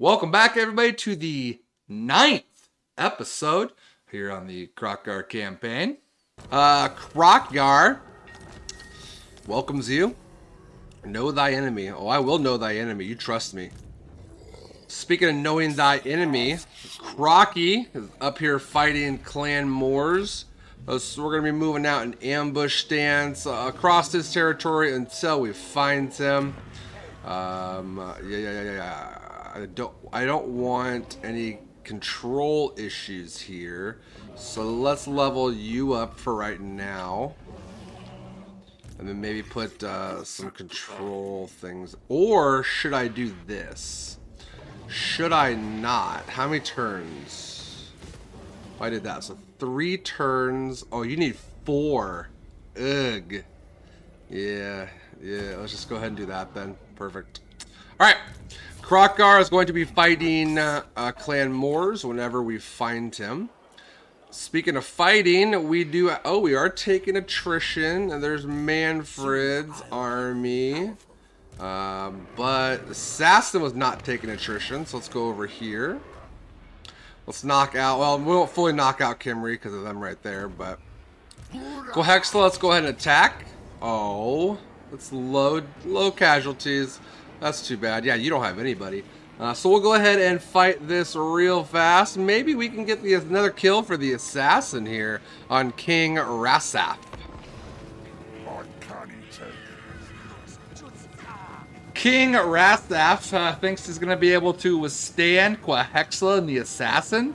Welcome back, everybody, to the 9th episode here on the Kroq-Gar campaign. Kroq-Gar welcomes you. Know thy enemy. Oh, I will know thy enemy. You trust me. Speaking of knowing thy enemy, Kroq is up here fighting Clan Moors. So we're going to be moving out in ambush stance across his territory until we find him. I don't want any control issues here. So let's level you up for right now. And then maybe put some control things. Or should I do this? Should I not? How many turns? I did that. So 3 turns. Oh, you need 4. Ugh. Yeah. Let's just go ahead and do that then. Perfect. All right. Kroq-Gar is going to be fighting Clan Moors whenever we find him. Speaking of fighting, we are taking attrition, and there's Manfred's army. But Assassin was not taking attrition, so let's go over here. Let's knock out, well, we won't fully knock out Kimry because of them right there, but Qu'Hexla, let's go ahead and attack. Oh, it's low casualties. That's too bad. Yeah, you don't have anybody. So we'll go ahead and fight this real fast. Maybe we can get another kill for the Assassin here on King RASHAF. King RASHAF thinks he's going to be able to withstand Qu'Hexla and the Assassin.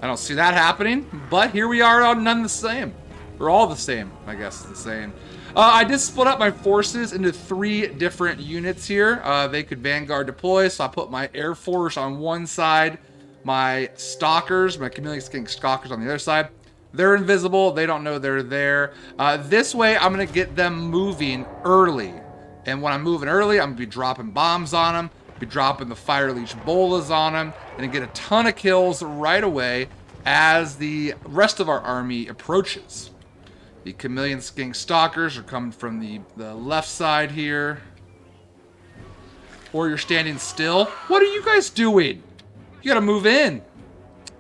I don't see that happening, but here we are on none the same. We're all the same, I guess the same. I did split up my forces into 3 different units here. They could Vanguard deploy, so I put my Air Force on one side, my Stalkers, my Chameleon King Stalkers on the other side. They're invisible, they don't know they're there. This way, I'm going to get them moving early. And when I'm moving early, I'm going to be dropping bombs on them, be dropping the Fire Leech Bolas on them, and get a ton of kills right away as the rest of our army approaches. The Chameleon King Stalkers are coming from the left side here. Or you're standing still. What are you guys doing? You gotta move in.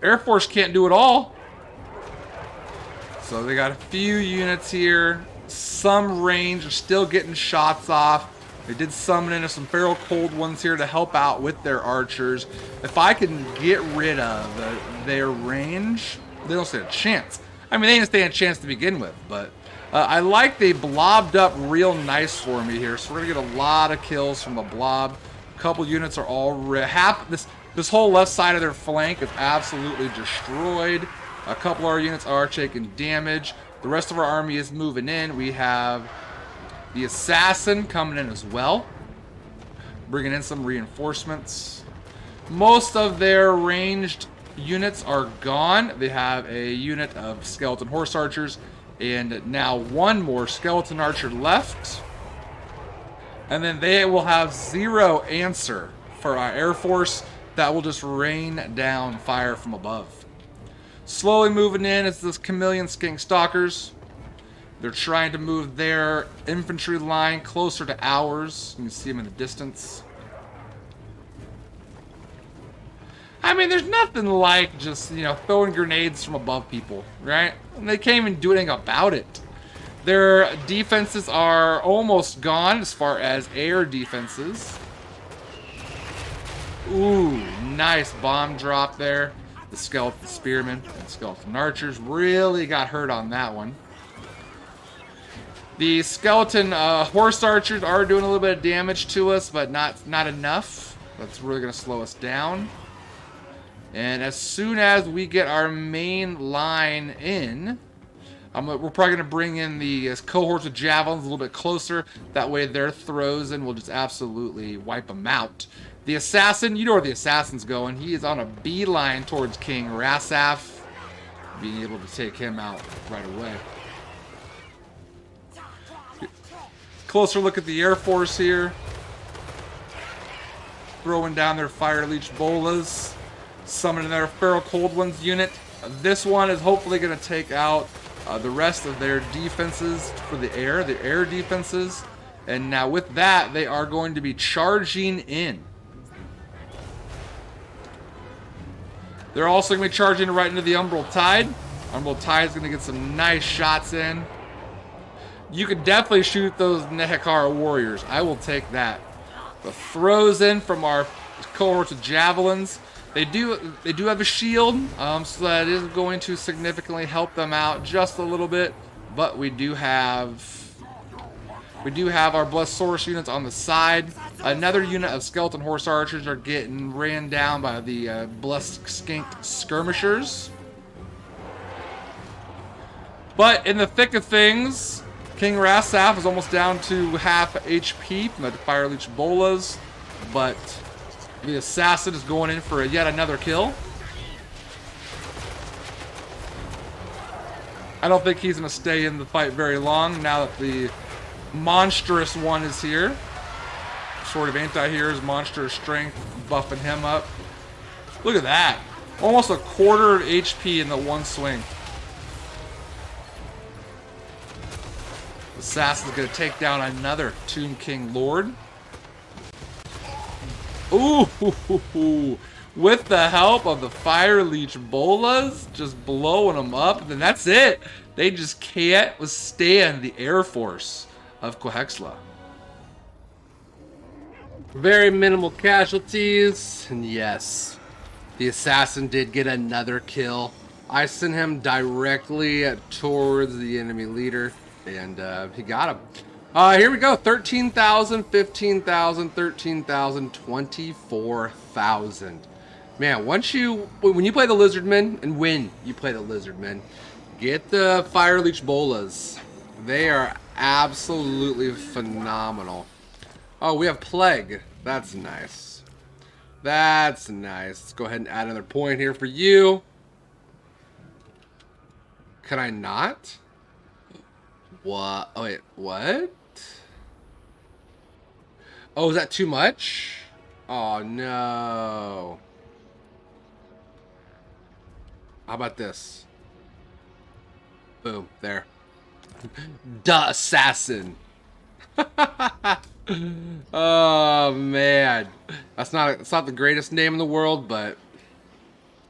Air Force can't do it all. So they got a few units here. Some range are still getting shots off. They did summon in some feral cold ones here to help out with their archers. If I can get rid of their range, they don't stand a chance. I mean, they didn't stand a chance to begin with, but I like they blobbed up real nice for me here. So we're gonna get a lot of kills from the blob. A couple units are already this whole left side of their flank is absolutely destroyed. A couple of our units are taking damage. The rest of our army is moving in. We have the Assassin coming in as well, bringing in some reinforcements. Most of their ranged units are gone. They have a unit of skeleton horse archers and now 1 more skeleton archer left. And then they will have 0 answer for our Air Force that will just rain down fire from above. Slowly moving in is this Chameleon King Stalkers. They're trying to move their infantry line closer to ours. You can see them in the distance. I mean, there's nothing like just, throwing grenades from above people, right? And they can't even do anything about it. Their defenses are almost gone as far as air defenses. Ooh, nice bomb drop there. The skeleton spearmen and skeleton archers really got hurt on that one. The skeleton horse archers are doing a little bit of damage to us, but not enough. That's really going to slow us down. And as soon as we get our main line in, we're probably going to bring in the cohorts of javelins a little bit closer. That way their throws in will just absolutely wipe them out. The Assassin, you know where the Assassin's going. He is on a beeline towards King RASHAF, being able to take him out right away. Closer look at the Air Force here. Throwing down their Fire Leech Bolas. Summoning their Feral Cold Ones unit. This one is hopefully going to take out the rest of their defenses for the air defenses. And now with that, they are going to be charging in. They're also going to be charging right into the Umbral Tide. Umbral Tide is going to get some nice shots in. You could definitely shoot those Nehekara warriors. I will take that. The throws in from our cohorts of javelins. They do have a shield, so that is going to significantly help them out just a little bit. But we do have our Blessed Source units on the side. Another unit of Skeleton Horse Archers are getting ran down by the Blessed Skink Skirmishers. But in the thick of things, King RASHAF is almost down to half HP from the Fire Leech Bolas. But the Assassin is going in for yet another kill. I don't think he's going to stay in the fight very long now that the monstrous one is here. Sort of anti-hero's monstrous strength buffing him up. Look at that. Almost a quarter of HP in the one swing. Assassin's going to take down another Tomb King Lord. Ooh, with the help of the Fire Leech Bolas, just blowing them up. And then that's it. They just can't withstand the Air Force of Qu'Hexla. Very minimal casualties. And yes, the Assassin did get another kill. I sent him directly towards the enemy leader. And he got him. Here we go. 13,000, 15,000, 13,000, 24,000. Man, when you play the Lizardmen, and when you play the Lizardmen, get the Fire Leech Bolas. They are absolutely phenomenal. Oh, we have Plague. That's nice. That's nice. Let's go ahead and add another point here for you. Can I not? What? Oh, wait, what? Oh, is that too much? Oh, no. How about this? Boom, there. Duh, Assassin. Oh, man. It's not the greatest name in the world, but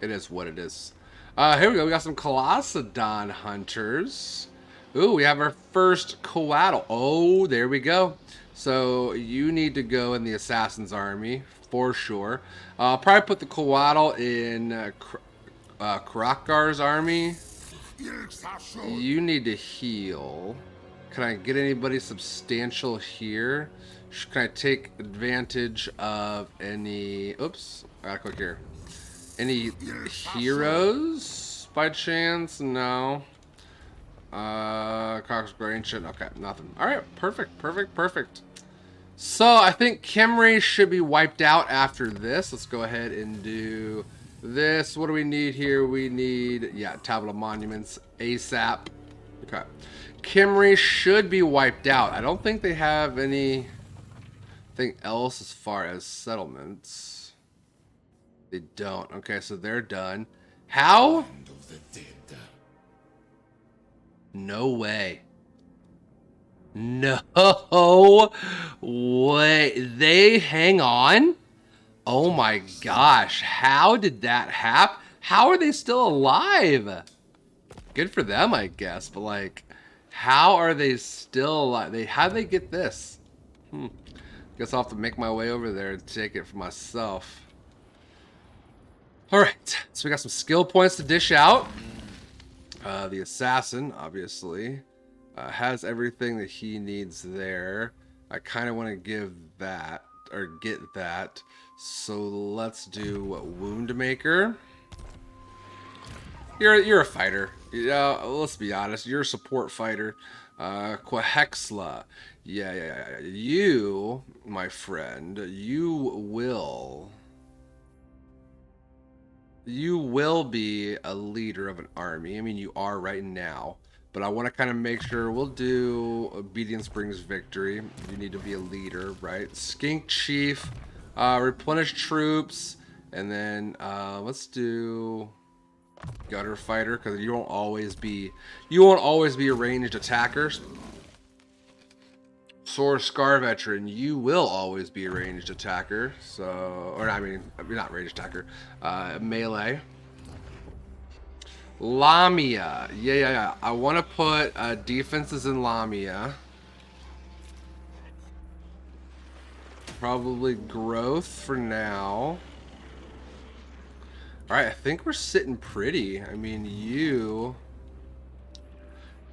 it is what it is. Here we go. We got some Colossodon Hunters. Ooh, we have our first Qu'Hexla. Oh, there we go. So you need to go in the Assassin's army for sure. I'll probably put the Qu'Hexla in Kroq-Gar's army. You need to heal. Can I get anybody substantial here? Can I take advantage of any... Oops, I gotta click here. Any heroes by chance? No. Kroq-Gar Ancient. Okay, nothing. Alright, perfect. So, I think Khemri should be wiped out after this. Let's go ahead and do this. What do we need here? We need, yeah, Tablet of Monuments ASAP. Okay. Khemri should be wiped out. I don't think they have anything else as far as settlements. They don't. Okay, so they're done. How? No way. No way. They hang on? Oh my gosh. How did that happen? How are they still alive? Good for them, I guess. But like, how are they still alive? How'd they get this? Guess I'll have to make my way over there and take it for myself. Alright. So we got some skill points to dish out. The Assassin, obviously, has everything that he needs there. I kind of want to give that, or get that. So let's do Wound Maker. You're a fighter. Yeah, let's be honest. You're a support fighter. Qu'Hexla. Yeah. You, my friend, you will be a leader of an army. I mean, you are right now. But I want to kind of make sure we'll do Obedience Brings Victory. You need to be a leader, right? Skink Chief, replenish troops, and then let's do Gutter Fighter, because you won't always be a ranged attacker. Sword Scar Veteran, you will always be a ranged attacker. So, or I mean, not ranged attacker, melee. Lamia. Yeah. I want to put defenses in Lamia. Probably growth for now. Alright, I think we're sitting pretty. I mean, you...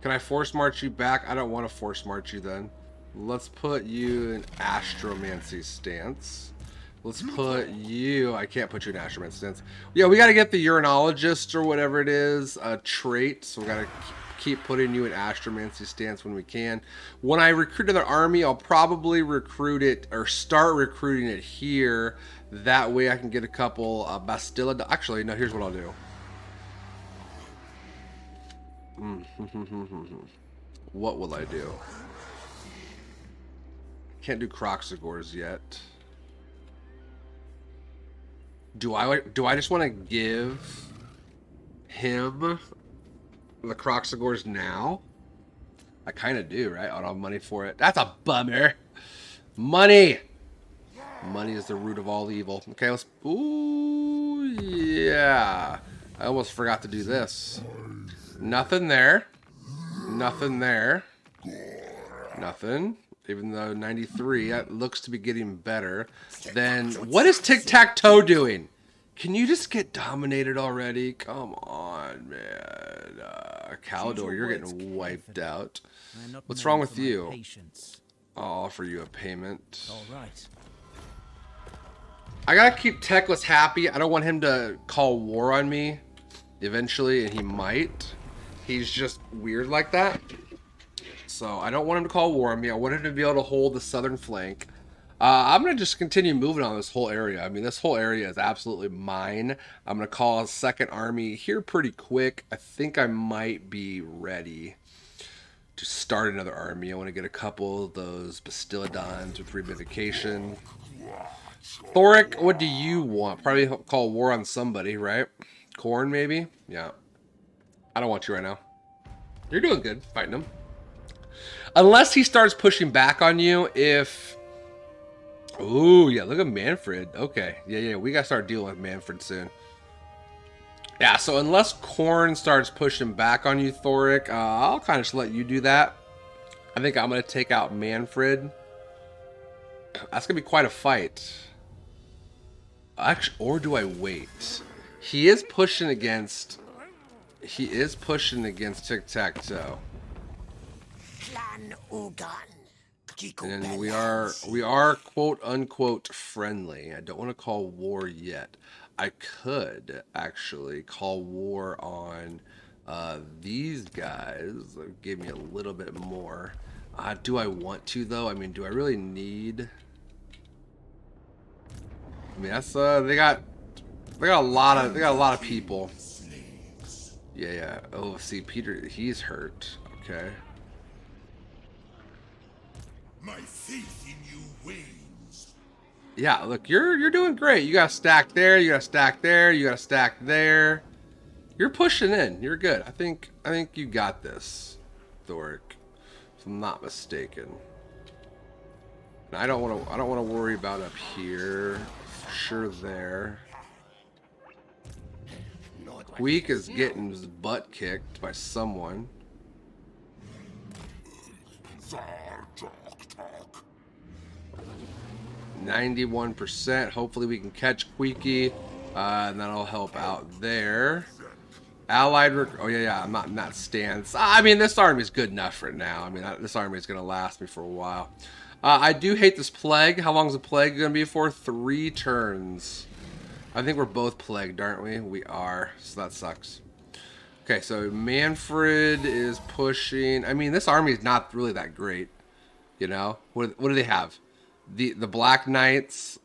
Can I force march you back? I don't want to force march you then. Let's put you in Astromancy stance. Let's put you... I can't put you in Astromancy stance. Yeah, we got to get the Uranologist or whatever it is trait. So we got to keep putting you in Astromancy stance when we can. When I recruit another army, I'll probably recruit it or start recruiting it here. That way I can get a couple Bastilla. Actually, no, here's what I'll do. What will I do? Can't do Kroq-Gars yet. Do I just want to give him the Kroq-Gars now? I kind of do, right? I don't have money for it. That's a bummer. Money! Money is the root of all evil. Okay, let's... Ooh, yeah. I almost forgot to do this. Nothing there. Nothing there. Nothing. Even though 93, that looks to be getting better. Then, what is Tic-Tac-Toe doing? Can you just get dominated already? Come on, man. Caldor, you're getting wiped out. What's wrong with you? I'll offer you a payment. All right. I gotta keep Teclis happy. I don't want him to call war on me eventually, and he might. He's just weird like that. So I don't want him to call war on me. I want him to be able to hold the southern flank. I'm going to just continue moving on this whole area. I mean, this whole area is absolutely mine. I'm going to call a second army here pretty quick. I think I might be ready to start another army. I want to get a couple of those Bastillodons with revivification. Thoric, what do you want? Probably call war on somebody, right? Corn, maybe? Yeah. I don't want you right now. You're doing good fighting him. Unless he starts pushing back on you if... Ooh, yeah, look at Manfred. Okay, yeah, we gotta start dealing with Manfred soon. Yeah, so unless Corn starts pushing back on you, Thoric, I'll kind of just let you do that. I think I'm gonna take out Manfred. That's gonna be quite a fight. Actually, or do I wait? He is pushing against Tic-Tac-Toe. And then we are quote unquote friendly. I don't want to call war yet. I could actually call war on these guys. Give me a little bit more. Do I want to though? I mean, do I really need? I mean, that's they got a lot of people. Yeah. Oh, see, Peter, he's hurt. Okay. My faith in you wanes. Yeah, look, you're doing great. You got a stack there, you got a stack there, you got a stack there. You're pushing in. You're good. I think you got this, Thoric, if I'm not mistaken. And I don't want to worry about up here. For sure there. Weak is getting his butt kicked by someone. 91%. Hopefully we can catch Queeky, and that'll help out there. Allied oh yeah, I'm not in that stance. I mean, this army is good enough for now. I mean, this army is going to last me for a while. I do hate this plague. How long is the plague going to be for? 3 turns. I think we're both plagued, aren't we? We are, so that sucks. Okay, so Manfred is pushing. I mean, this army is not really that great. You know, what do they have? The Black Knights,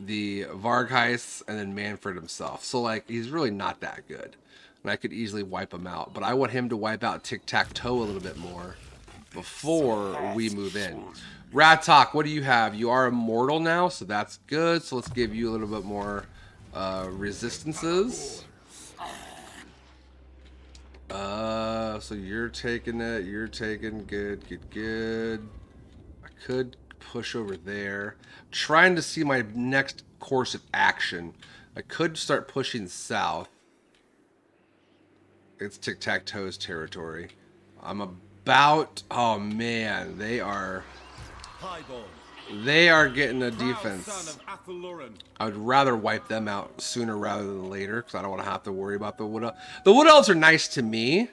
the Vargheists, and then Manfred himself. So like, he's really not that good, and I could easily wipe him out. But I want him to wipe out Tic-Tac-Toe a little bit more before we move in. Ratok, what do you have? You are immortal now, so that's good. So let's give you a little bit more resistances. So you're taking it. You're taking good. I could push over there. I'm trying to see my next course of action. I could start pushing south. It's tic-tac-toe's territory. I'm about... Oh, man. They are getting a defense. I would rather wipe them out sooner rather than later, because I don't want to have to worry about the Wood Elves. The Wood Elves are nice to me,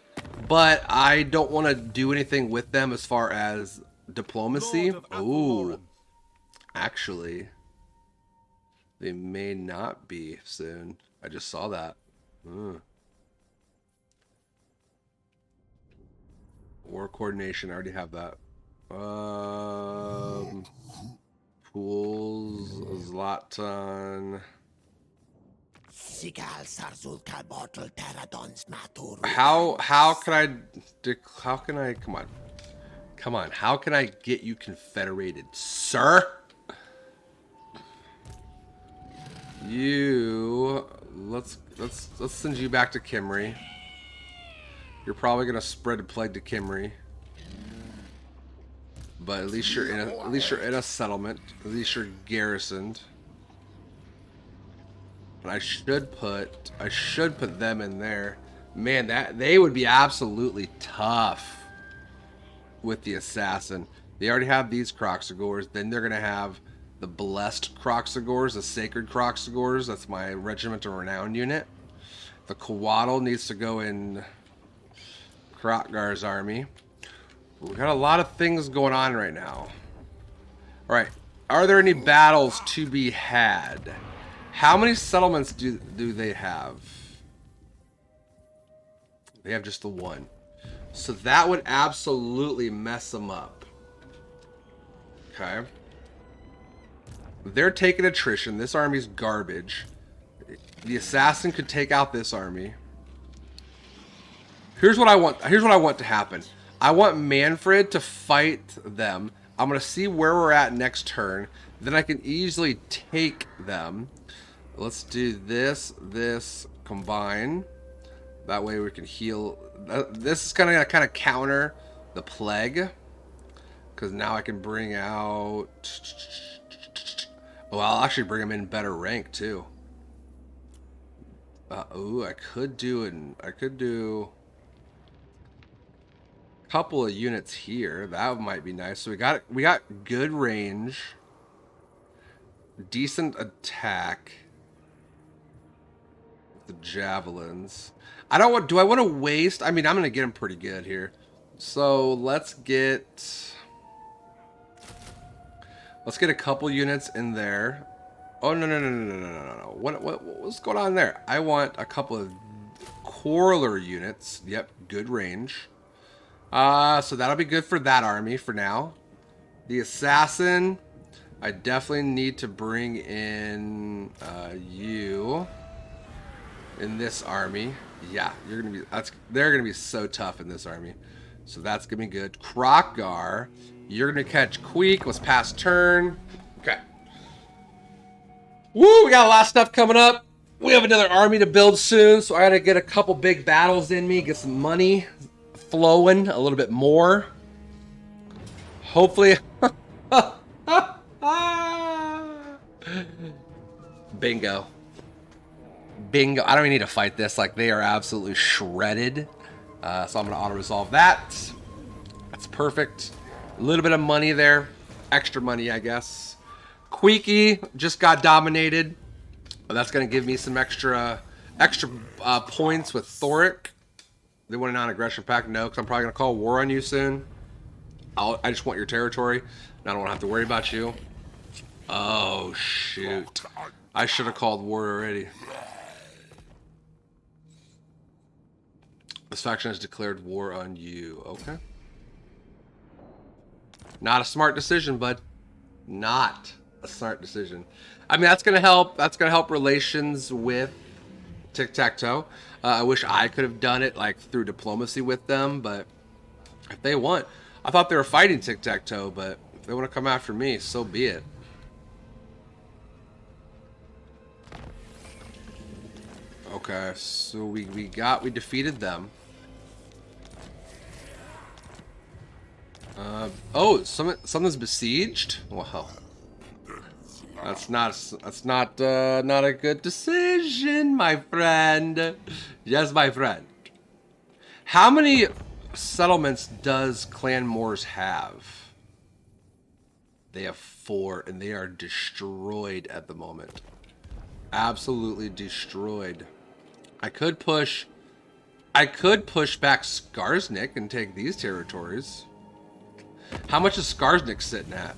but I don't want to do anything with them as far as diplomacy. Ooh. Actually, they may not be soon. I just saw that. War coordination, I already have that. Pools, Zlatan. How can I come on, how can I get you confederated, sir? Let's send you back to Kimry. You're probably gonna spread a plague to Kimry, but at least you're in a settlement. At least you're garrisoned. And I should put them in there. Man, that they would be absolutely tough with the assassin. They already have these Kroq-Gars. Then they're gonna have the blessed Kroq-Gars, the sacred Kroq-Gars. That's my regiment of renown unit. The Qu'Hexla needs to go in Kroq-Gar's army. We got a lot of things going on right now. All right, are there any battles to be had? How many settlements do they have? They have just the one. So that would absolutely mess them up. Okay. They're taking attrition. This army's garbage. The assassin could take out this army. Here's what I want. Here's what I want to happen. I want Manfred to fight them. I'm going to see where we're at next turn. Then I can easily take them. Let's do this, combine. That way we can heal. This is going to kind of counter the plague. Because now I can bring out... Oh, I'll actually bring them in better rank too. Ooh, I could do a couple of units here. That might be nice. So we got good range, decent attack. The javelins. I don't want. Do I want to waste? I mean, I'm gonna get them pretty good here. So let's get a couple units in there. Oh no. What's going on there? I want a couple of Quarreler units. Yep, good range. So that'll be good for that army for now. The assassin, I definitely need to bring in you in this army. Yeah, they're gonna be so tough in this army. So that's gonna be good. Kroq-Gar, you're gonna catch Queek. Let's pass turn. Okay. Woo! We got a lot of stuff coming up. We have another army to build soon, so I gotta get a couple big battles in me, get some money flowing a little bit more. Hopefully. Bingo. Bingo. I don't even need to fight this. Like, they are absolutely shredded. So I'm going to auto-resolve that. That's perfect. A little bit of money there. Extra money, I guess. Queeky just got dominated. That's going to give me some extra points with Thoric. They want a non-aggression pact? No, because I'm probably going to call war on you soon. I just want your territory. And I don't want to have to worry about you. Oh, shoot. I should have called war already. This faction has declared war on you. Okay. Not a smart decision, bud. Not a smart decision. I mean, that's gonna help. That's gonna help relations with tic-tac-toe. I wish I could have done it like through diplomacy with them, but if they want, I thought they were fighting tic-tac-toe, but if they want to come after me, so be it. Okay, so we defeated them. Oh, something's besieged? Wow. That's not a good decision, my friend. Yes, my friend. How many settlements does Clan Moors have? They have 4, and they are destroyed at the moment. Absolutely destroyed. I could push back Skarsnik and take these territories. How much is Skarsnik sitting at?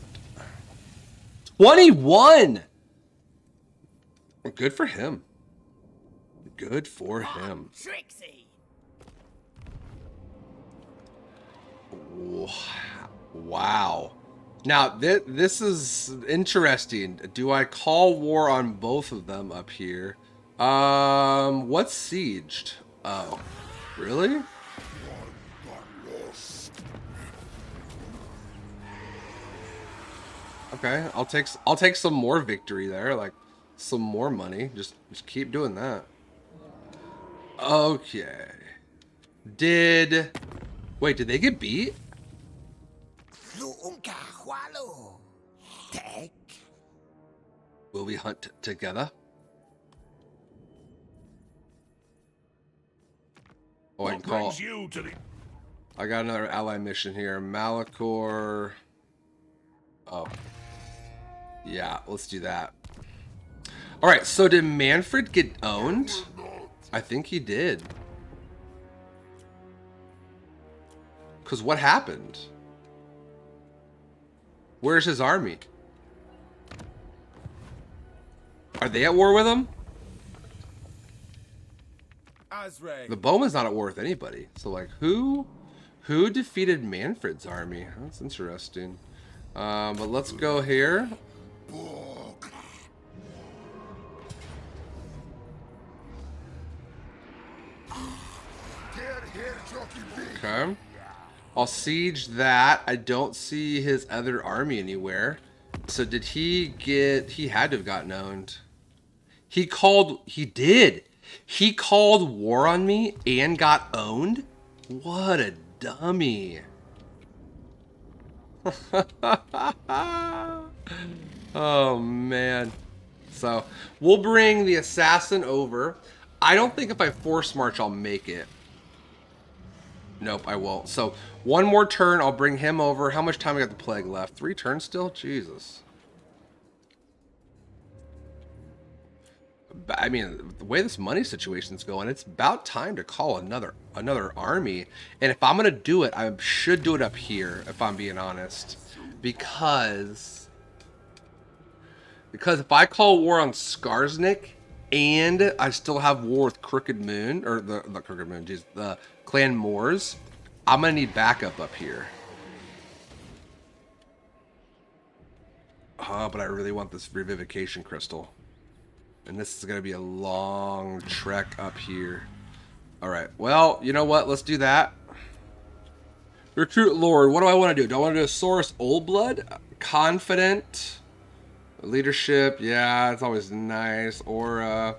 21! Good for him. Good for him. Trixie. Wow. Now, this is interesting. Do I call war on both of them up here? What's sieged? Oh, really? Okay, I'll take some more victory there, like some more money. Just keep doing that. Okay. Wait, did they get beat? Will we hunt together? Oh, I can call. I got another ally mission here. Malachor. Oh. Yeah, let's do that. Alright, so did Manfred get owned? I think he did. Because what happened? Where's his army? Are they at war with him? The bowman's not at war with anybody. So, like, who defeated Manfred's army? That's interesting. But let's go here. Okay. I'll siege that. I don't see his other army anywhere. So did he get... He had to have gotten owned. He did. He called war on me and got owned? What a dummy. Oh, man. So, we'll bring the assassin over. I don't think if I force march, I'll make it. Nope, I won't. So, one more turn, I'll bring him over. How much time I got the plague left? 3 turns still? Jesus. I mean, the way this money situation's going, it's about time to call another army. And if I'm going to do it, I should do it up here, if I'm being honest. Because if I call war on Skarsnik and I still have war with Crooked Moon, or the Crooked Moon, geez, the Clan Moors, I'm going to need backup up here. Oh, but I really want this Revivification Crystal. And this is going to be a long trek up here. Alright, well, you know what? Let's do that. Recruit Lord. What do I want to do? Do I want to do a Saurus Old Blood? Confident. Leadership. Yeah, it's always nice. Or,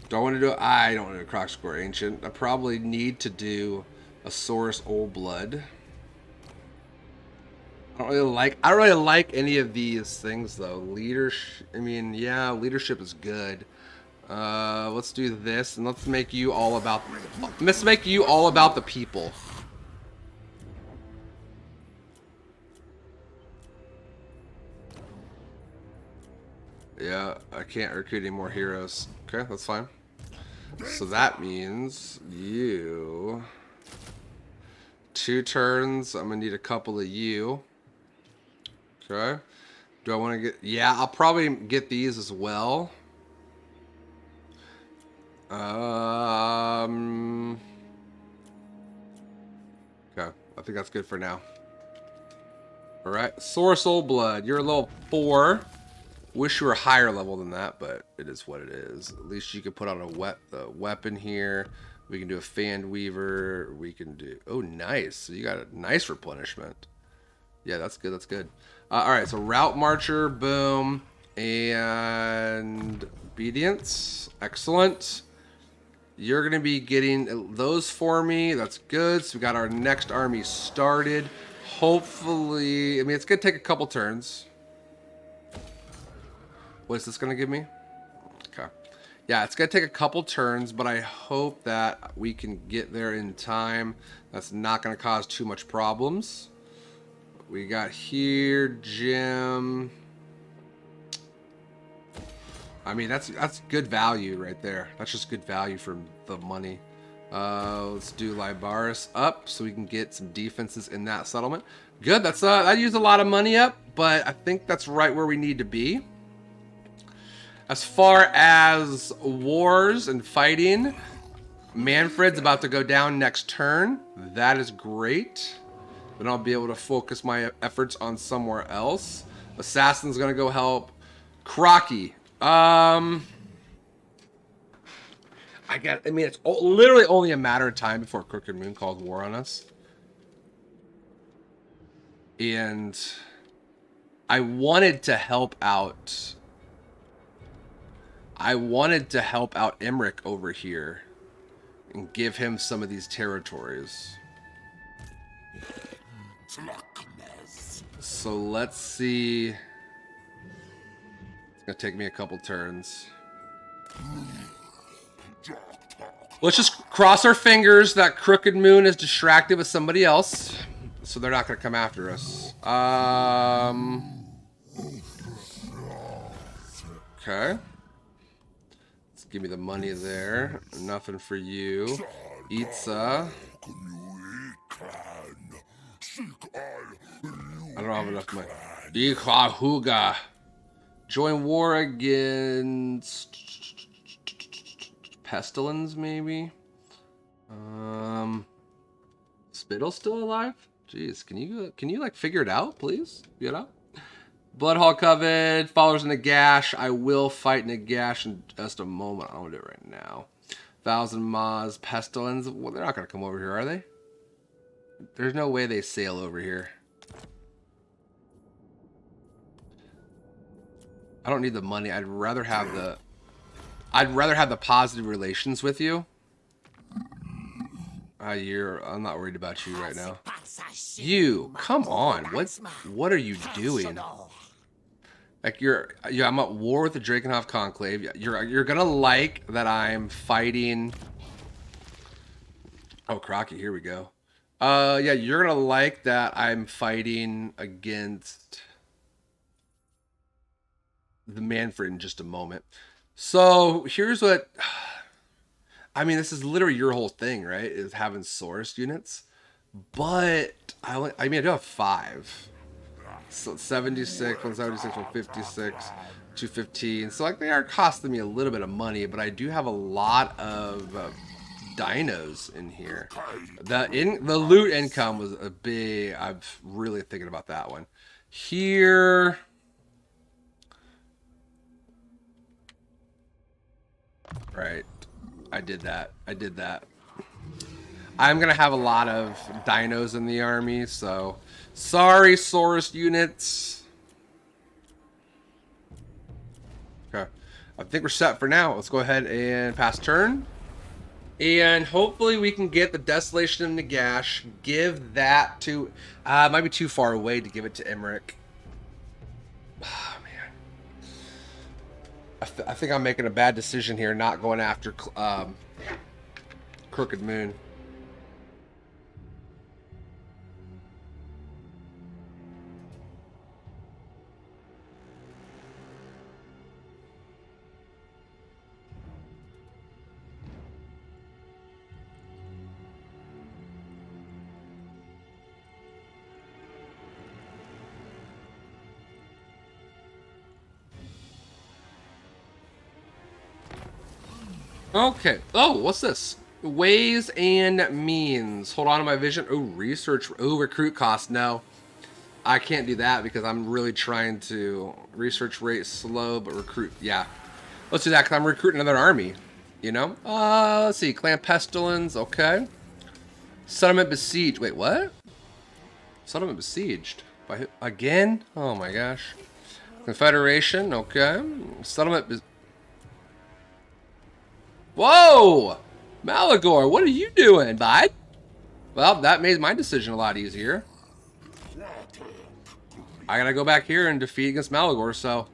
do I want to do... I don't want to do a Kroq-Gar Ancient. I probably need to do a Saurus Old Blood. I don't really like any of these things, though. Leadership... I mean, yeah, leadership is good. Let's do this, and let's make you all about... Let's make you all about the people. Yeah, I can't recruit any more heroes. Okay, that's fine. So that means you... 2 turns. I'm gonna need a couple of you. Okay. Do I want to get... Yeah, I'll probably get these as well. Okay, I think that's good for now. Alright, Saurus Old Blood. You're a level 4. Wish you were higher level than that, but it is what it is. At least you can put on a weapon here. We can do a Fan Weaver. We can do... Oh, nice. So you got a nice replenishment. Yeah, that's good. That's good. Alright, so Route Marcher, boom. And Obedience. Excellent. You're going to be getting those for me. That's good. So we got our next army started. Hopefully... I mean, it's going to take a couple turns. What is this going to give me? Okay. Yeah, it's going to take a couple turns, but I hope that we can get there in time. That's not going to cause too much problems. We got here, Jim. I mean, that's good value right there. That's just good value for the money. Let's do Libaris up so we can get some defenses in that settlement. Good. That's that used a lot of money up, but I think that's right where we need to be. As far as wars and fighting, Manfred's about to go down next turn. That is great. Then I'll be able to focus my efforts on somewhere else. Assassin's gonna go help Kroq-Gar. I mean, it's literally only a matter of time before Crooked Moon calls war on us. And I wanted to help out. I wanted to help out Emmerich over here and give him some of these territories. So let's see. It's gonna take me a couple turns. Let's just cross our fingers that Crooked Moon is distracted with somebody else, so they're not gonna come after us. Okay. Let's give me the money there. Nothing for you. Itza. I don't have enough money. Huga. Join war against Pestilence, maybe. Spittle's still alive? Jeez, can you like figure it out, please? You know? Bloodhall Coven, followers Nagash. I will fight Nagash in just a moment. I don't want to do it right now. Thousand Maz, Pestilence. Well, they're not gonna come over here, are they? There's no way they sail over here. I don't need the money. I'd rather have the positive relations with you. I'm not worried about you right now. You, come on. What are you doing? Like I'm at war with the Drakenhof Conclave. You're gonna like that I'm fighting. Oh, Kroq-Gar, here we go. Yeah, you're gonna like that I'm fighting against the Manfred in just a moment. So here's what I mean. This is literally your whole thing, right? Is having sourced units, but I mean I do have 5. So 76, 176, 156, 215. So like they are costing me a little bit of money, but I do have a lot of dinos in here. The loot income was a big. I'm really thinking about that one. Here. Right. I did that. I'm going to have a lot of dinos in the army, so sorry, Saurus units. Okay. I think we're set for now. Let's go ahead and pass turn. And hopefully we can get the Desolation of Nagash. Give that to... it might be too far away to give it to Emmerich. Oh, man. I think I'm making a bad decision here, not going after Crooked Moon. Okay. Oh, what's this? Ways and means. Hold on to my vision. Oh, research. Oh, recruit cost. No. I can't do that because I'm really trying to research rate slow, but recruit. Yeah. Let's do that because I'm recruiting another army. You know? Let's see. Clan Pestilence. Okay. Settlement besieged. Wait, what? Settlement besieged. By who? Again? Oh my gosh. Confederation. Okay. Settlement besieged. Whoa! Malagor, what are you doing, bud? Well, that made my decision a lot easier. I gotta go back here and defeat against Malagor, so...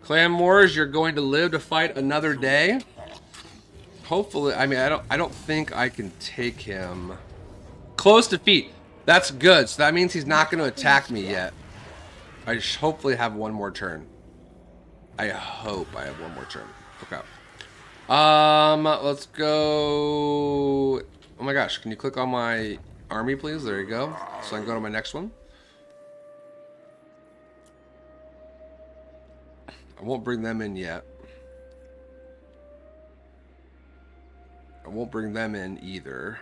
Clan Wars, you're going to live to fight another day. Hopefully, I mean, I don't think I can take him. Close defeat. That's good. So that means he's not going to attack me yet. I just hopefully have one more turn. I hope I have one more turn. Okay. Let's go. Oh my gosh, can you click on my army, please? There you go. So I can go to my next one. I won't bring them in yet. I won't bring them in either.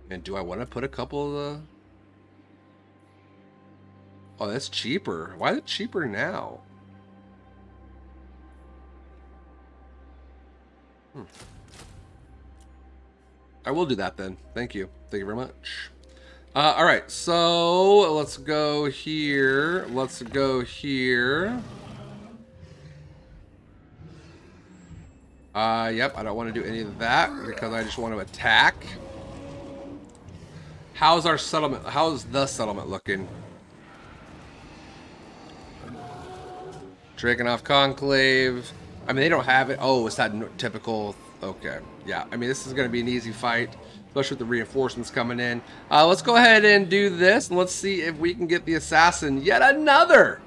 And do I want to put a couple of the... Oh, that's cheaper. Why is it cheaper now? I will do that then. Thank you. Thank you very much. Alright, so let's go here. Let's go here. Yep, I don't want to do any of that because I just want to attack. How's our settlement? How's the settlement looking? Drakenhof Conclave. I mean, they don't have it. Oh, it's that typical. Okay, yeah. I mean, this is going to be an easy fight, especially with the reinforcements coming in. Let's go ahead and do this. And let's see if we can get the assassin yet another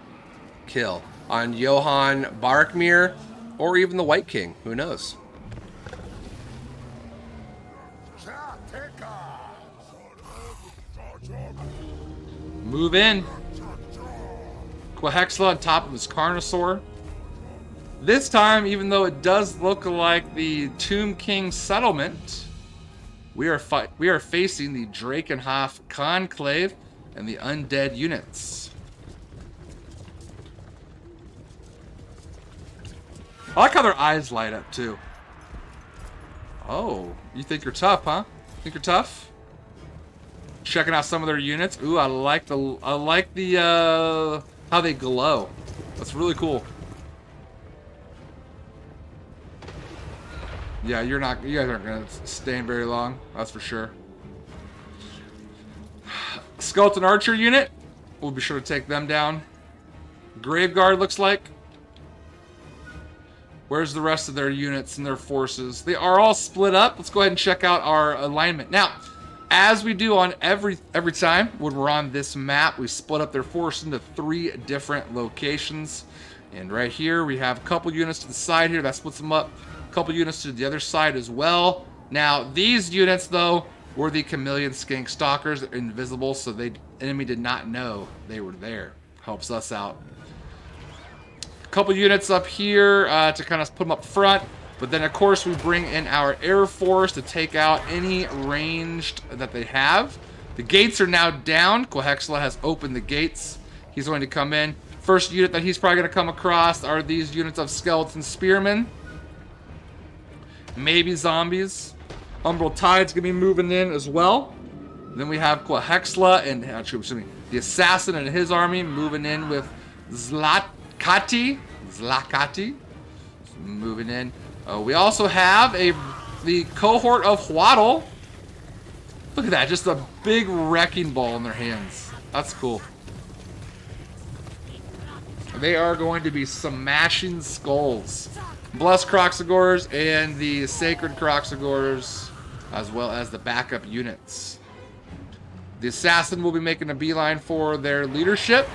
kill on Johann Barkmere, or even the White King. Who knows? Move in. Qu'Hexla on top of his Carnosaur. This time, even though it does look like the Tomb King settlement, we are facing the Drakenhof Conclave and the undead units. I like how their eyes light up too. Oh, you think you're tough, huh? Think you're tough? Checking out some of their units. Ooh, I like the how they glow. That's really cool. Yeah, you guys aren't gonna stay in very long, that's for sure. Skeleton Archer unit, we'll be sure to take them down. Graveguard looks like. Where's the rest of their units and their forces? They are all split up. Let's go ahead and check out our alignment. Now, as we do on every time when we're on this map, we split up their force into 3 different locations. And right here, we have a couple units to the side here. That splits them up. A couple units to the other side as well. Now, these units, though, were the Chameleon Skink Stalkers. They're invisible, so the enemy did not know they were there. Helps us out. Couple units up here to kind of put them up front, but then of course we bring in our Air Force to take out any ranged that they have. The gates are now down. Qu'Hexla has opened the gates. He's going to come in. First unit that he's probably going to come across are these units of Skeleton Spearmen. Maybe zombies. Umbral Tide's going to be moving in as well. Then we have Qu'Hexla and the assassin and his army moving in with Zlakati, moving in. We also have the cohort of Xhotl. Look at that, just a big wrecking ball in their hands. That's cool. They are going to be smashing skulls. Blessed Kroq-Gars and the Sacred Kroq-Gars, as well as the backup units. The assassin will be making a beeline for their leadership.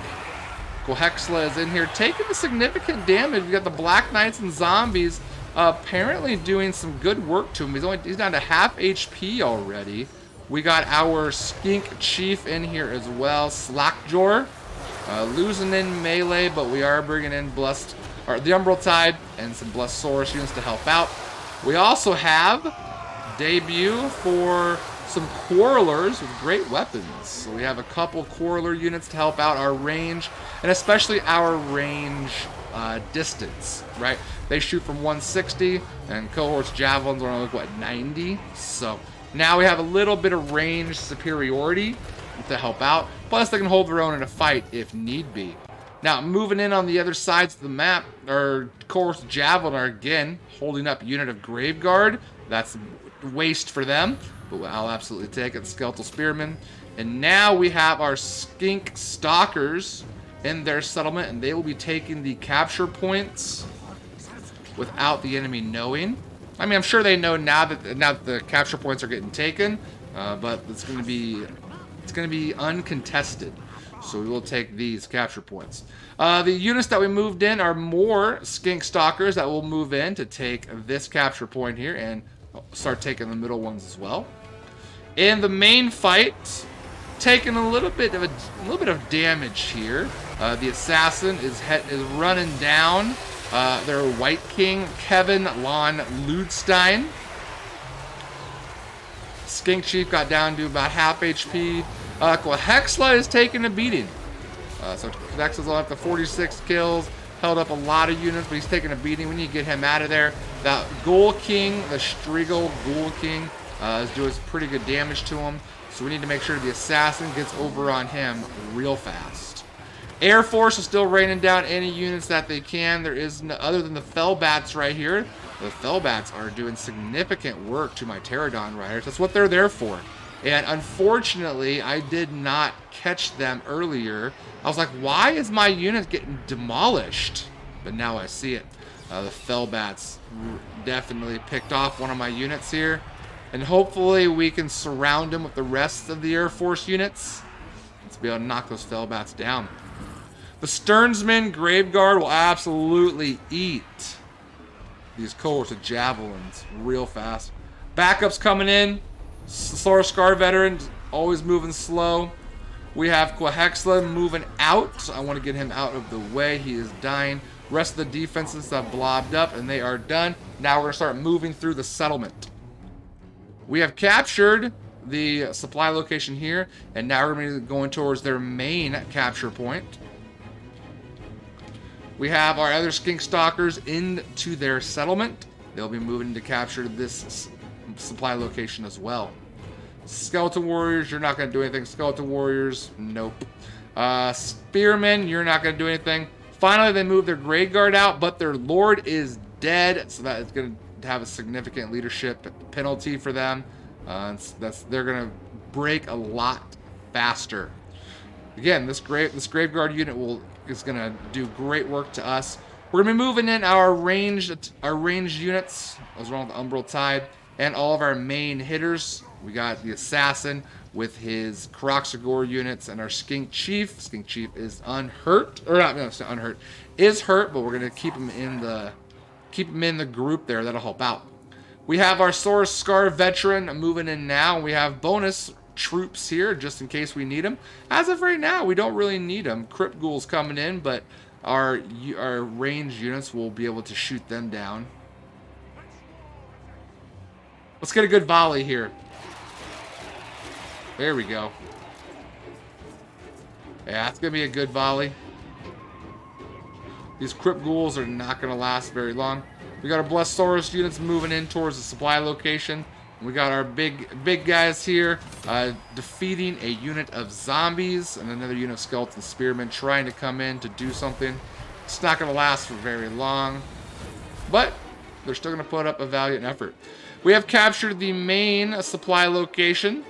Qu'Hexla is in here taking the significant damage. We got the Black Knights and zombies apparently doing some good work to him. He's down to half HP already. We got our Skink Chief in here as well, Slackjor. Losing in melee, but we are bringing in the Umbral Tide and some Blessed Saurus units to help out. We also have debut for some Quarrelers with great weapons. So we have a couple Quarreler units to help out our range, and especially our range distance, right? They shoot from 160, and Cohort's Javelins are only, what, 90? So now we have a little bit of range superiority to help out. Plus, they can hold their own in a fight if need be. Now, moving in on the other sides of the map, our Cohort's Javelin are again holding up unit of Graveguard. That's waste for them, but I'll absolutely take it. Skeletal Spearmen. And now we have our Skink Stalkers in their settlement, and they will be taking the capture points without the enemy knowing. I mean, I'm sure they know now that the capture points are getting taken, but it's going to be uncontested. So we will take these capture points. The units that we moved in are more skink stalkers that will move in to take this capture point here and start taking the middle ones as well. In the main fight, taking a little bit of damage here. The assassin is running down their White King, Kevin Lon Ludstein. Skink Chief got down to about half HP. Qu'Hexla is taking a beating. So Qu'Hexla's up to 46 kills. Held up a lot of units, but he's taking a beating. We need to get him out of there. That Ghoul King, the Striegel Ghoul King, is doing pretty good damage to him. So we need to make sure the assassin gets over on him real fast. Air Force is still raining down any units that they can. There is no, other than the Fellbats right here. The Fellbats are doing significant work to my Pterodon Riders. That's what they're there for. And unfortunately, I did not catch them earlier. I was like, why is my unit getting demolished? But now I see it. The Fellbats definitely picked off one of my units here. And hopefully we can surround him with the rest of the Air Force units. Let's be able to knock those Fellbats down. The Sternsman Graveguard will absolutely eat these cohorts of javelins real fast. Backups coming in. Solar Scar veterans always moving slow. We have Qu'Hexla moving out. I want to get him out of the way. He is dying. Rest of the defenses have blobbed up and they are done. Now we're going to start moving through the settlement. We have captured the supply location here, and now we're going to be going towards their main capture point. We have our other skink stalkers into their settlement. They'll be moving to capture this supply location as well. Skeleton Warriors, you're not going to do anything. Skeleton Warriors, nope. Spearmen, you're not going to do anything. Finally, they move their Grey Guard out, but their Lord is dead, so that is going to have a significant leadership penalty for them. They're going to break a lot faster. Again, this Graveguard unit is going to do great work to us. We're going to be moving in our ranged units, as well as the Umbral Tide, and all of our main hitters. We got the Assassin with his Kroq-Gar units and our Skink Chief. Skink Chief is unhurt, or not? No, it's not unhurt. Is hurt, but we're going to keep him in the group there. That'll help out. We have our Solar Scar veteran moving in now. We have bonus troops here just in case we need them. As of right now, we don't really need them. Crypt Ghouls coming in, but our ranged units will be able to shoot them down. Let's get a good volley here. There we go. Yeah, that's going to be a good volley. These Crypt Ghouls are not going to last very long. We got our Blessaurus units moving in towards the supply location. We got our big guys here defeating a unit of zombies and another unit of skeleton spearmen trying to come in to do something. It's not going to last for very long, but they're still going to put up a valiant effort. We have captured the main supply location.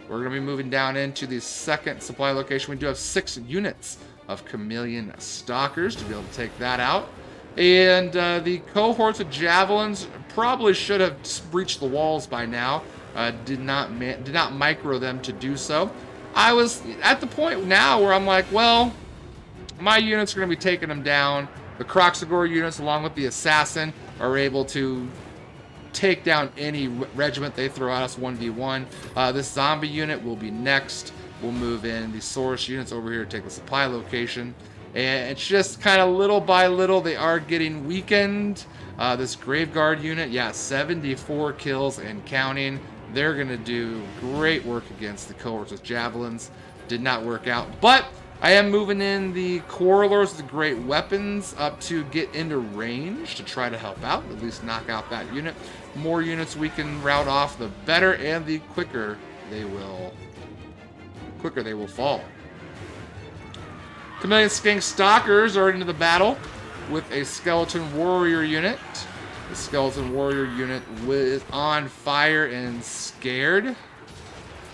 We're going to be moving down into the second supply location. We do have 6 units of Chameleon Stalkers to be able to take that out. And the cohorts of javelins probably should have breached the walls by now. Did not micro them to do so. I was at the point now where I'm like, well, my units are going to be taking them down. The Kroq-Gar units, along with the Assassin, are able to take down any regiment they throw at us 1v1. This zombie unit will be next. We'll move in the Saurus units over here to take the supply location. And it's just kind of little by little, they are getting weakened. This Graveguard unit, yeah, 74 kills and counting. They're going to do great work against the cohorts with javelins. Did not work out. But I am moving in the Quarrelers, the great weapons, up to get into range to try to help out, at least knock out that unit. More units we can rout off, the better, and the quicker they will fall. Chameleon Skink Stalkers are into the battle with a Skeleton Warrior unit. The Skeleton Warrior unit is on fire and scared.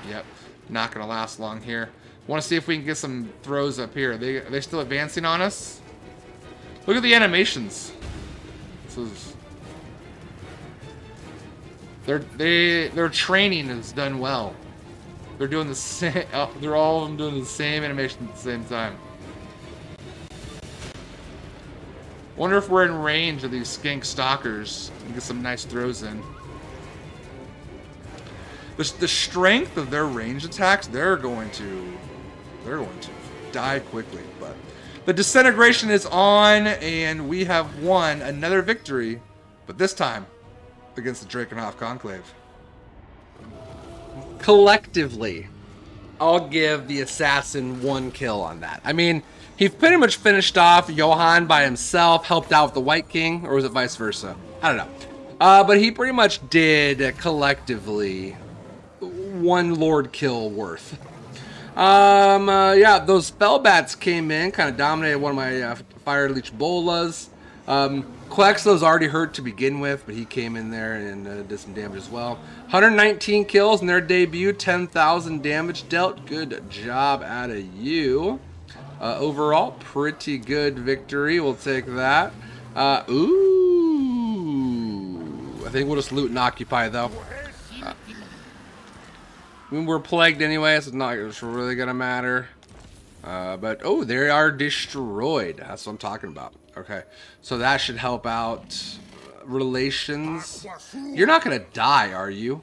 Yep, not going to last long here. Want to see if we can get some throws up here. Are they still advancing on us? Look at the animations. This is Their training is done well. They're doing the same. They're all of them doing the same animation at the same time. Wonder if we're in range of these skink stalkers and get some nice throws in. The strength of their range attacks, they're going to die quickly. But the disintegration is on, and we have won another victory, but this time against the Drakenhof Conclave. Collectively, I'll give the assassin 1 kill on that. I mean, he pretty much finished off Johann by himself, helped out with the White King, or was it vice versa? I don't know. But he pretty much did collectively 1 Lord kill worth. Yeah, those Spellbats came in, kind of dominated one of my Fire Leech Bolas. Qu'Hexla's already hurt to begin with, but he came in there and did some damage as well. 119 kills in their debut, 10,000 damage dealt. Good job out of you. Overall, pretty good victory. We'll take that. Ooh. I think we'll just loot and occupy, though. I mean, we're plagued anyway, so it's not really gonna matter. But, oh, they are destroyed. That's what I'm talking about. Okay, so that should help out relations. You're not gonna die, are you?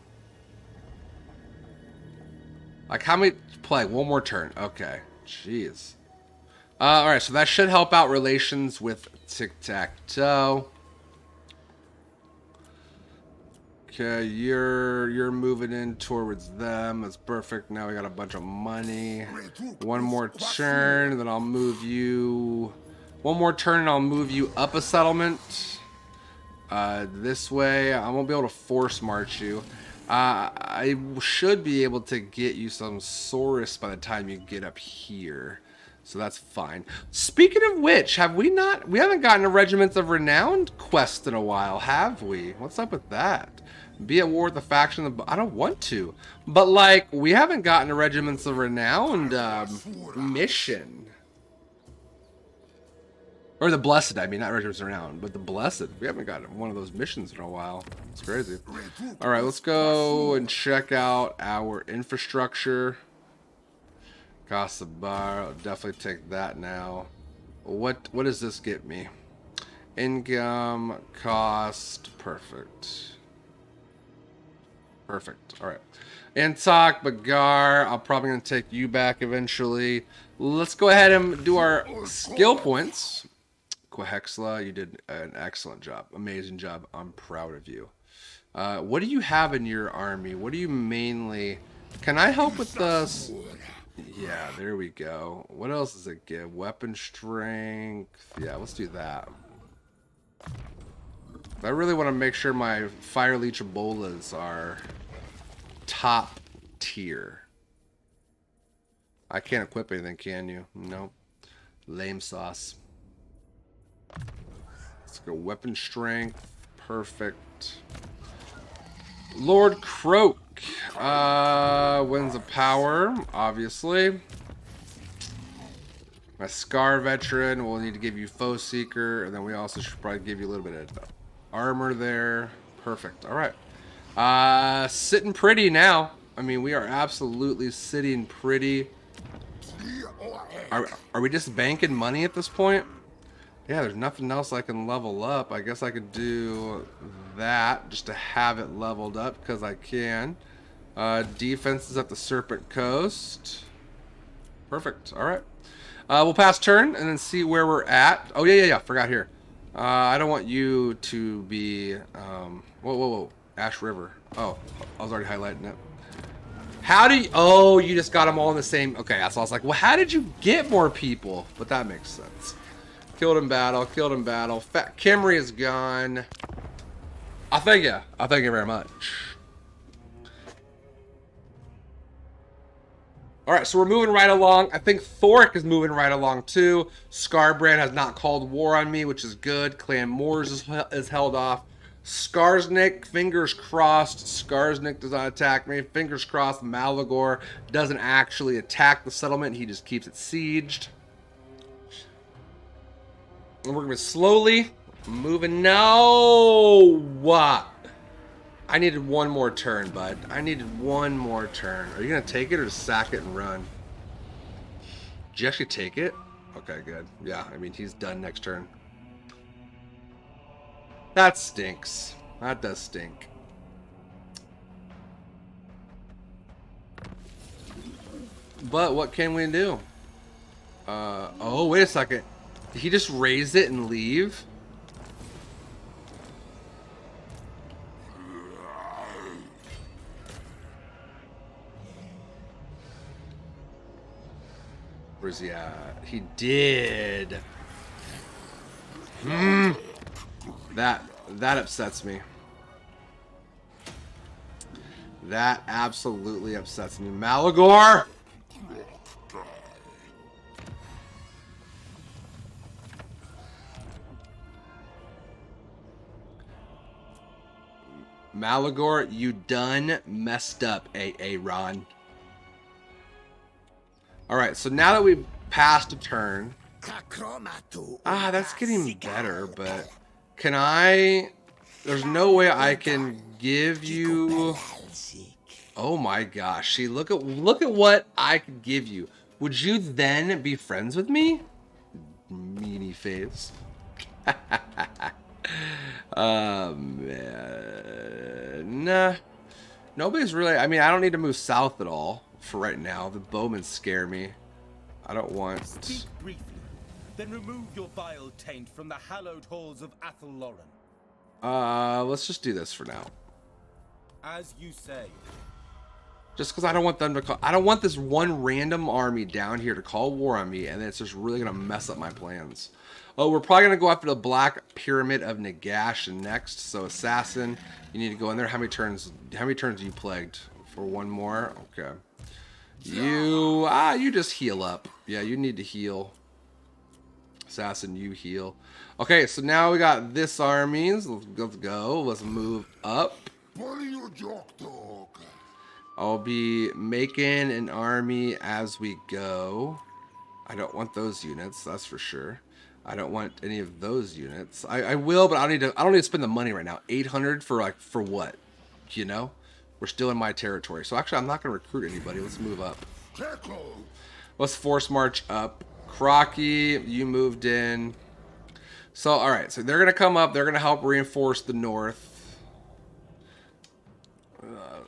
Like, how many plague? 1 more turn. Okay, jeez. Alright, so that should help out relations with Tic-Tac-Toe. Okay, you're moving in towards them. That's perfect. Now we got a bunch of money. 1 more turn, then I'll move you. 1 more turn, and I'll move you up a settlement. This way, I won't be able to force march you. I should be able to get you some Saurus by the time you get up here. So that's fine. Speaking of which, we haven't gotten a Regiments of Renown quest in a while, have we? What's up with that? Be at war with the faction. I don't want to. But, like, we haven't gotten a Regiments of Renown mission. Or the Blessed, I mean, not Regiments of Renown, but the Blessed. We haven't gotten one of those missions in a while. It's crazy. Alright, let's go and check out our infrastructure. Kasabar, I'll definitely take that now. What does this get me? Income, cost, perfect. Perfect, alright. Antok, Bagar, I'm probably going to take you back eventually. Let's go ahead and do our skill points. Qu'Hexla, you did an excellent job. Amazing job. I'm proud of you. What do you have in your army? What do you mainly... Can I help with this? Yeah, there we go. What else does it give? Weapon strength. Yeah, let's do that. I really want to make sure my Fire Leech Ebolas are top tier. I can't equip anything, can you? Nope. Lame sauce. Let's go weapon strength. Perfect. Lord Kroq. Winds of power, obviously. My Scar Veteran, we'll need to give you Foe Seeker, and then we also should probably give you a little bit of armor there. Perfect. Alright. Sitting pretty now. I mean, we are absolutely sitting pretty. Are we just banking money at this point? Yeah, there's nothing else I can level up. I guess I could do that just to have it leveled up because I can. Defense is at the Serpent Coast. Perfect. All right. We'll pass turn and then see where we're at. Oh, yeah. Forgot here. I don't want you to be... whoa. Ash River. Oh, I was already highlighting it. How do you... Oh, you just got them all in the same... Okay, so I was like, well, how did you get more people? But that makes sense. Killed in battle. Fat Kimry is gone. I thank you. I thank you very much. Alright, so we're moving right along. I think Thoric is moving right along too. Scarbrand has not called war on me, which is good. Clan Moors is held off. Skarsnik, fingers crossed. Skarsnik does not attack me. Fingers crossed, Malagor doesn't actually attack the settlement. He just keeps it sieged. And we're going to be slowly moving. No! What? I needed one more turn, bud. I needed one more turn. Are you gonna take it or just sack it and run? Did you actually take it? Okay, good. Yeah, I mean, he's done next turn. That stinks. That does stink. But what can we do? Oh, wait a second. Did he just raise it and leave? Where's he at? He did. That upsets me. That absolutely upsets me. Malagor! Malagor, you done messed up, Ron. Alright, so now that we've passed a turn... that's getting better, but... Can I... There's no way I can give you... Oh my gosh, see, look at what I could give you. Would you then be friends with me? Meanie face. Man. Nah. Nobody's really... I mean, I don't need to move south at all for right now. The bowmen scare me. I don't want... Speak briefly, then remove your vile taint from the hallowed halls of Athel-Loren. Let's just do this for now. As you say. Just because I don't want them to call... I don't want this one random army down here to call war on me, and then it's just really going to mess up my plans. Oh, we're probably going to go after the Black Pyramid of Nagash next. So, Assassin, you need to go in there. How many turns are you plagued? For one more? Okay. You just heal up. Yeah, you need to heal. Assassin, you heal. Okay, so now we got this armies. Let's go. Let's move up. I'll be making an army as we go. I don't want those units, that's for sure. I don't want any of those units. I will, but I don't need to spend the money right now. 800 for for what? You know? We're still in my territory. So actually I'm not gonna recruit anybody. Let's move up. Let's force march up. Crocky, you moved in. So alright, so they're gonna come up, they're gonna help reinforce the north.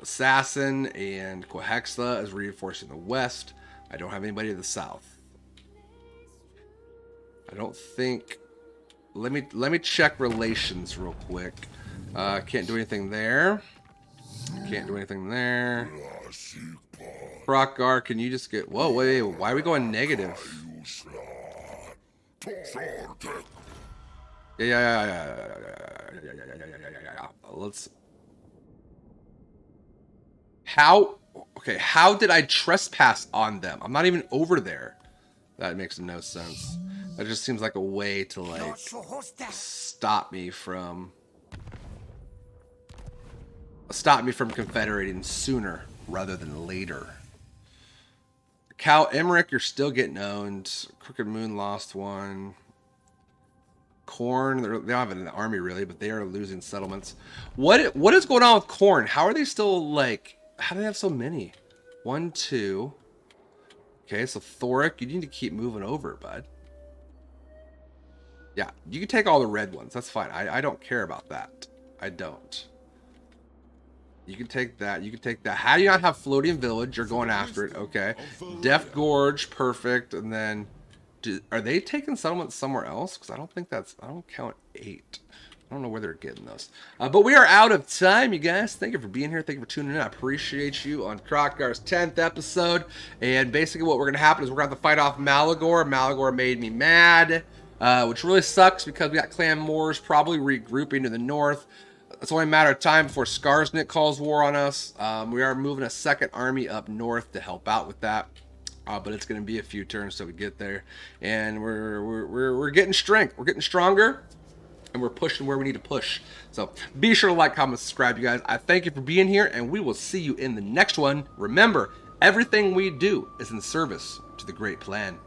Assassin and Qu'Hexla is reinforcing the west. I don't have anybody to the south. I don't think. Let me check relations real quick. Can't do anything there. Can't do anything there. Kroq-Gar, can you just get? Whoa, wait, why are we going negative? Yeah. Let's. How did I trespass on them? I'm not even over there. That makes no sense. That just seems like a way to like stop me from confederating sooner rather than later. Cal Emmerich, you're still getting owned. Crooked Moon lost one. Corn, they don't have an army really, but they are losing settlements. What is going on with Corn? How are they still like? How do they have so many? 1, 2. Okay, so Thoric, you need to keep moving over, bud. Yeah, you can take all the red ones. That's fine. I don't care about that. I don't. You can take that. You can take that. How do you not have Floating Village? You're going after it. Okay. Deft Gorge, perfect. And then, are they taking settlements somewhere else? Because I don't think that's... I don't count 8. I don't know where they're getting those. But we are out of time, you guys. Thank you for being here. Thank you for tuning in. I appreciate you on Kroq-Gar's 10th episode. And basically what we're going to happen is we're going to have to fight off Malagor. Malagor made me mad, which really sucks because we got Clan Moors probably regrouping to the north. It's only a matter of time before Skarsnik calls war on us. We are moving a second army up north to help out with that. But it's going to be a few turns till we get there. And we're getting strength. We're getting stronger. And we're pushing where we need to push. So be sure to like, comment, subscribe, you guys. I thank you for being here, and we will see you in the next one. Remember, everything we do is in service to the great plan.